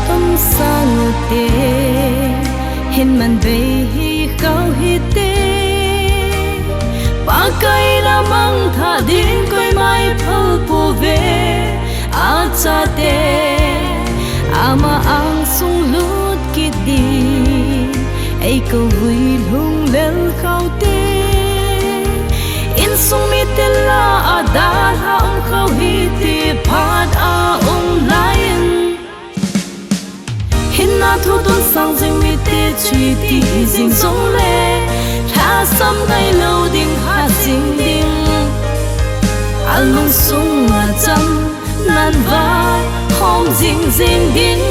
tâm sang tê hin man về hi cao hi tê ba cây đã mang thả đến coi mai phơi bùa về a cha tê ama ang sung lut kít đi ai câu vui lung lên khao tê in sung mi tê la a da ha ông khao hi tê phat a ông lion hin na thu tuân sang dinh mi tê truy tì dinh sông lê tha sam ngay lâu ding ha ding ding alung sung a cham nan va hom ding ding ding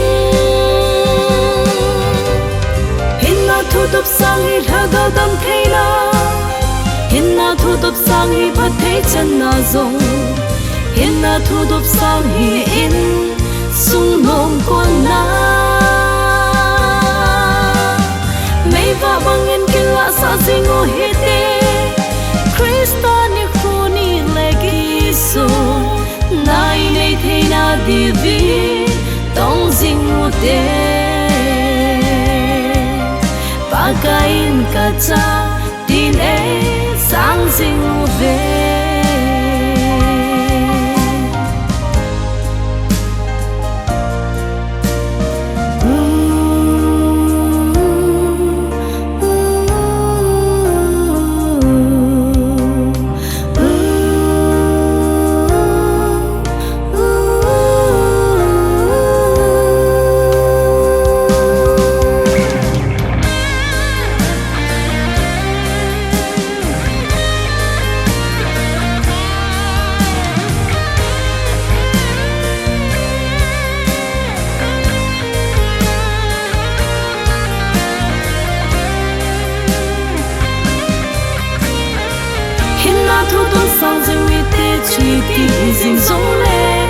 hin na thu tup sang hi tha ga dam thei na hin na thu tup sang hi phat thei chan na zong hin na thu tup sang hi in sung nom kon na mei va bangin kila sa singo hi te Krista ni khuni legi so nai nei thei na divi tong jing mu te ba kain ka cha tin e sang jing mu ve thu tuân sang dinh mi tê truy tì dinh sông lê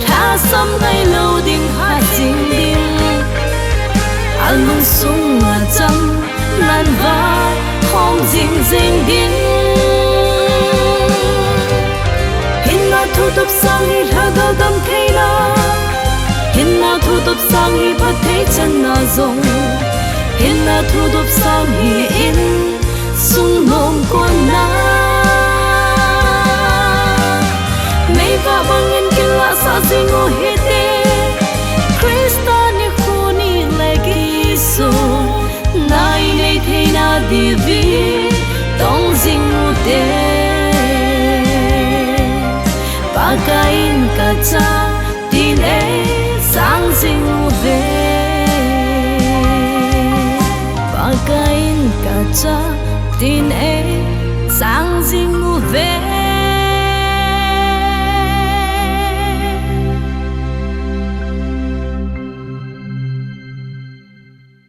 tha sam ngay lâu ding ha ding ding alung sung a cham nan va hom ding ding ding hin na thu tup sang hi tha ga gam thei na hin na thu tup sang hi phat thei chan na zong hin na thu tup sang hi in sung nom kon na va bangin kila sa singo hi te Krista ni khuni legi so nai nei thei na divi tong jing mu te ba kain ka cha tin e sang jing mu ve ba kain ka cha tin e sang jing mu ve